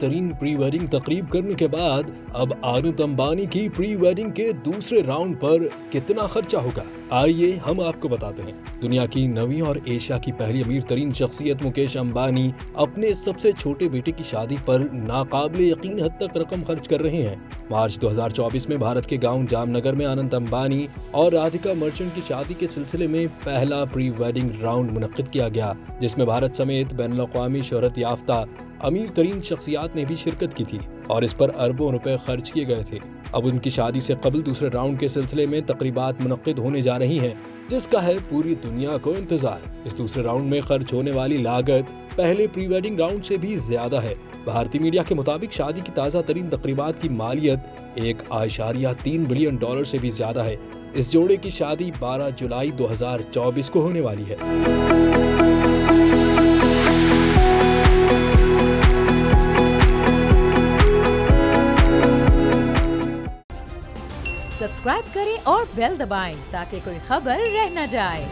तरीन pre wedding तकरीब करने के बाद अब आनंद अंबानी की प्री वेडिंग के दूसरे राउंड पर कितना खर्चा होगा, आइए हम आपको बताते हैं। दुनिया की 9वीं और एशिया की पहली अमीर तरीन शख्सियत मुकेश अंबानी अपने सबसे छोटे बेटे की शादी पर नाकाबिले यकीन हद तक रकम खर्च कर रहे हैं। मार्च 2024 में भारत के गांव जामनगर में आनंद अंबानी और राधिका मर्चेंट की शादी के सिलसिले में पहला प्री वेडिंग राउंड मुनक्किद किया गया, जिसमें भारत समेत बैनुल-अक़वामी शोहरत याफ्ता अमीर तरीन शख्सियात ने भी शिरकत की थी और इस पर अरबों रुपए खर्च किए गए थे। अब उनकी शादी से कबल दूसरे राउंड के सिलसिले में तकरीबात मुनक्किद होने जा रही हैं, जिसका है पूरी दुनिया को इंतजार। इस दूसरे राउंड में खर्च होने वाली लागत पहले प्री वेडिंग राउंड से भी ज्यादा है। भारतीय मीडिया के मुताबिक शादी की ताज़ा तरीन तकरीबात की मालियत 1.3 बिलियन डॉलर से भी ज्यादा है। इस जोड़े की शादी 12 जुलाई 2024 को होने वाली है। सब्सक्राइब करें और बेल दबाएं ताकि कोई खबर रह न जाए।